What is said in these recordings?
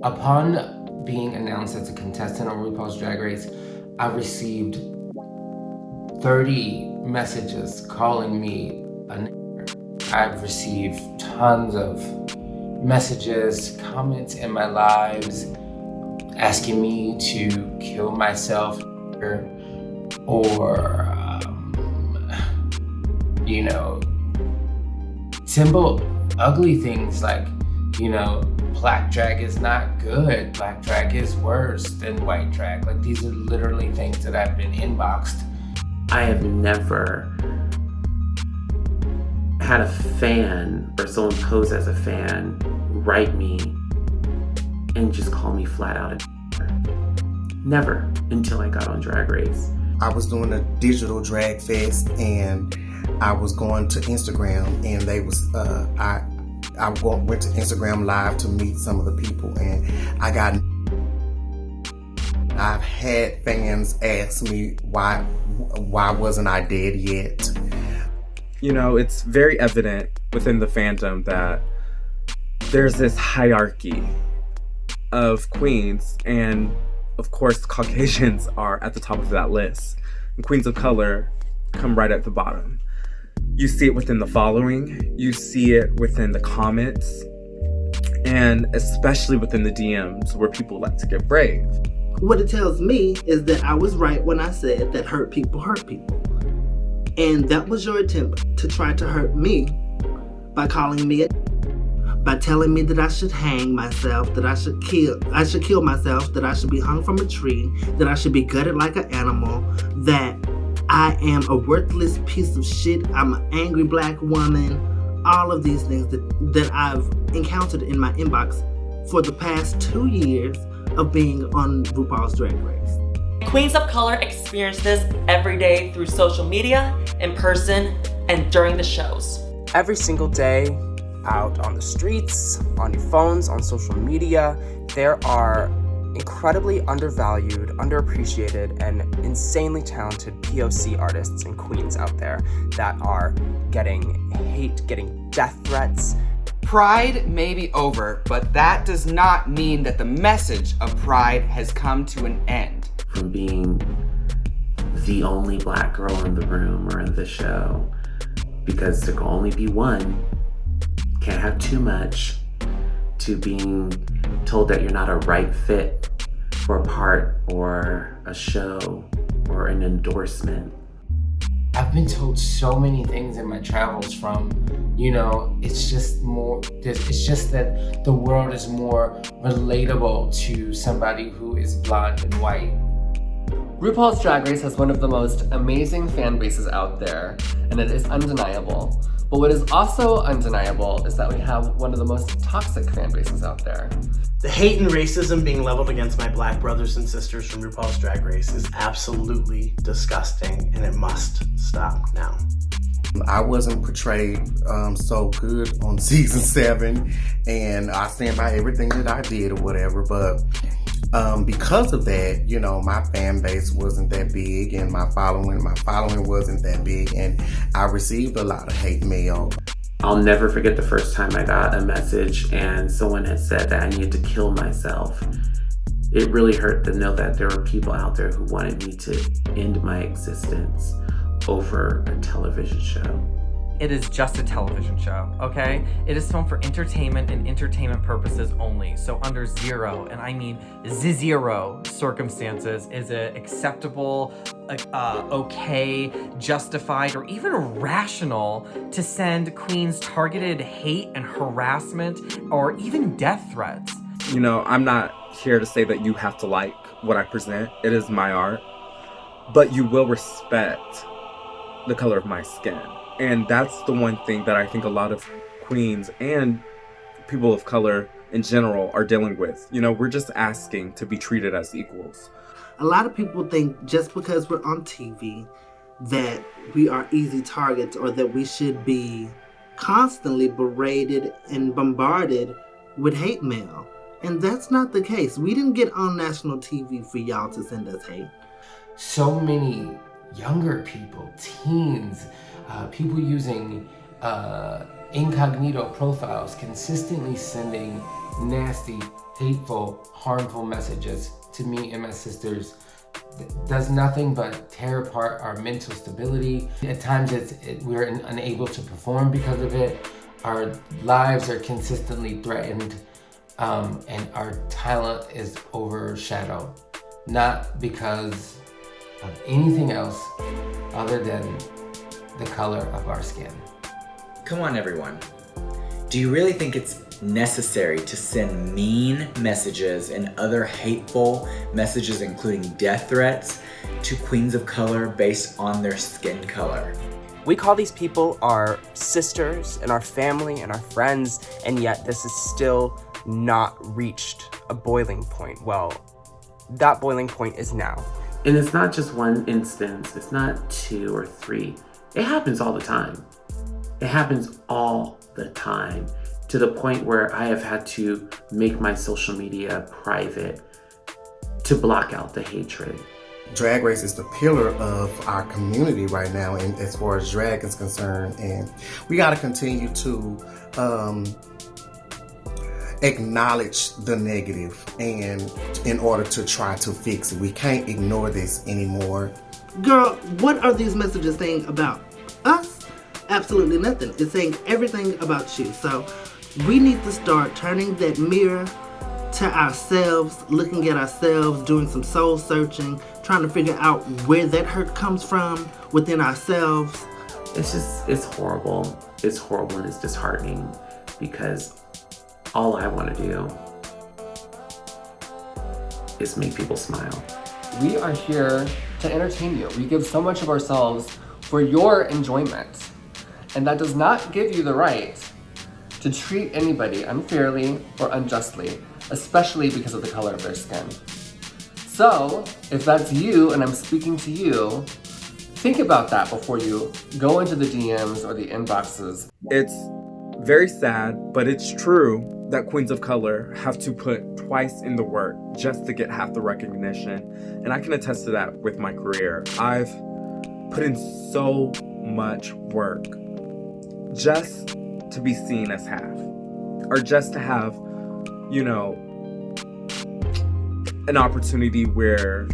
Upon being announced as a contestant on RuPaul's Drag Race, I received 30 messages calling me a nigger. I've received tons of messages, comments in my lives asking me to kill myself or simple ugly things like, black drag is not good, black drag is worse than white drag. Like, these are literally things that I've been inboxed. I have never had a fan or someone pose as a fan write me and just call me flat out a never until I got on Drag Race. I was doing a digital drag fest and I was going to Instagram and they was I went to Instagram Live to meet some of the people and I've had fans ask me why wasn't I dead yet? It's very evident within the fandom that there's this hierarchy of queens, and of course Caucasians are at the top of that list, and queens of color come right at the bottom. You see it within the following, you see it within the comments, and especially within the DMs where people like to get brave. What it tells me is that I was right when I said that hurt people hurt people. And that was your attempt to try to hurt me by calling me by telling me that I should hang myself, that I should kill myself, that I should be hung from a tree, that I should be gutted like an animal, that I am a worthless piece of shit, I'm an angry black woman, all of these things that I've encountered in my inbox for the past 2 years of being on RuPaul's Drag Race. Queens of color experience this every day through social media, in person, and during the shows. Every single day, out on the streets, on your phones, on social media, there are incredibly undervalued, underappreciated, and insanely talented POC artists and queens out there that are getting hate, getting death threats. Pride may be over, but that does not mean that the message of Pride has come to an end. From being the only black girl in the room or in the show, because there can only be one, can't have too much, to being told that you're not a right fit for a part or a show or an endorsement. I've been told so many things in my travels from, it's just that the world is more relatable to somebody who is blonde and white. RuPaul's Drag Race has one of the most amazing fan bases out there, and it is undeniable. But what is also undeniable is that we have one of the most toxic fan bases out there. The hate and racism being leveled against my black brothers and sisters from RuPaul's Drag Race is absolutely disgusting, and it must stop now. I wasn't portrayed so good on season 7, and I stand by everything that I did or whatever, but because of that, my fan base wasn't that big, and my following wasn't that big, and I received a lot of hate mail. I'll never forget the first time I got a message and someone had said that I needed to kill myself. It really hurt to know that there were people out there who wanted me to end my existence over a television show. It is just a television show, okay? It is filmed for entertainment and entertainment purposes only. So under zero, and I mean zero circumstances, is it acceptable, okay, justified, or even rational to send queens targeted hate and harassment or even death threats. I'm not here to say that you have to like what I present. It is my art. But you will respect the color of my skin. And that's the one thing that I think a lot of queens and people of color in general are dealing with. We're just asking to be treated as equals. A lot of people think just because we're on TV that we are easy targets or that we should be constantly berated and bombarded with hate mail. And that's not the case. We didn't get on national TV for y'all to send us hate. So many younger people, teens, people using incognito profiles, consistently sending nasty hateful, harmful messages to me and my sisters does nothing but tear apart our mental stability. At times we're unable to perform because of it. Our lives are consistently threatened, and our talent is overshadowed. Not because of anything else other than the color of our skin. Come on, everyone. Do you really think it's necessary to send mean messages and other hateful messages, including death threats, to queens of color based on their skin color? We call these people our sisters and our family and our friends, and yet this is still not reached a boiling point. Well, that boiling point is now. And it's not just one instance, it's not 2 or 3. It happens all the time. It happens all the time, to the point where I have had to make my social media private to block out the hatred. Drag Race is the pillar of our community right now, and as far as drag is concerned, and we got to continue to acknowledge the negative, and in order to try to fix it. We can't ignore this anymore. Girl, what are these messages saying about us? Absolutely nothing. It's saying everything about you. So we need to start turning that mirror to ourselves, looking at ourselves, doing some soul searching, trying to figure out where that hurt comes from within ourselves. It's horrible. It's horrible and it's disheartening, because all I want to do is make people smile. We are here to entertain you. We give so much of ourselves for your enjoyment. And that does not give you the right to treat anybody unfairly or unjustly, especially because of the color of their skin. So, if that's you and I'm speaking to you, think about that before you go into the DMs or the inboxes. It's very sad, but it's true that queens of color have to put twice in the work just to get half the recognition. And I can attest to that with my career. I've put in so much work just to be seen as half, or just to have, you know, an opportunity where,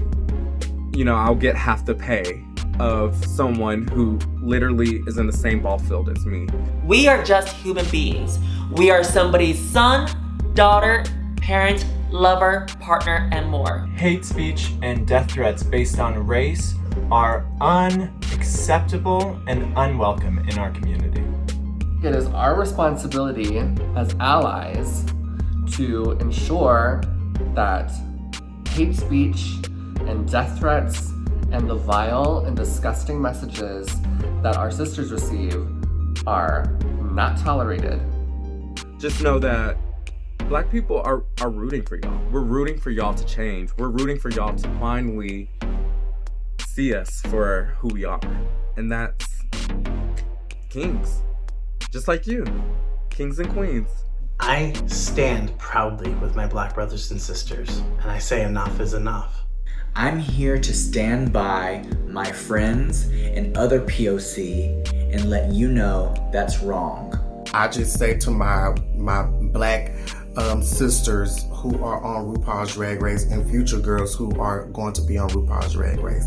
you know, I'll get half the pay of someone who literally is in the same ball field as me. We are just human beings. We are somebody's son, daughter, parent, lover, partner, and more. Hate speech and death threats based on race are unacceptable and unwelcome in our community. It is our responsibility as allies to ensure that hate speech and death threats and the vile and disgusting messages that our sisters receive are not tolerated. Just know that Black people are rooting for y'all. We're rooting for y'all to change. We're rooting for y'all to finally see us for who we are. And that's kings. Just like you. Kings and queens. I stand proudly with my Black brothers and sisters, and I say enough is enough. I'm here to stand by my friends and other POC and let you know that's wrong. I just say to my Black sisters who are on RuPaul's Drag Race and future girls who are going to be on RuPaul's Drag Race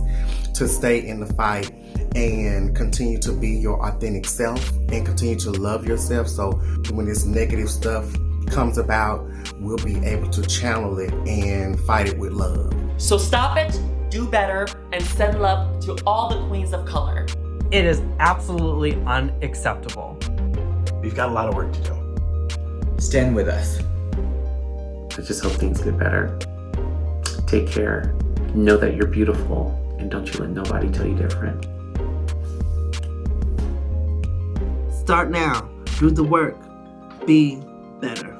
to stay in the fight and continue to be your authentic self and continue to love yourself, so when this negative stuff comes about, we'll be able to channel it and fight it with love. So stop it, do better, and send love to all the queens of color. It is absolutely unacceptable. We've got a lot of work to do. Stand with us. I just hope things get better. Take care. Know that you're beautiful, and don't you let nobody tell you different. Start now. Do the work. Be better.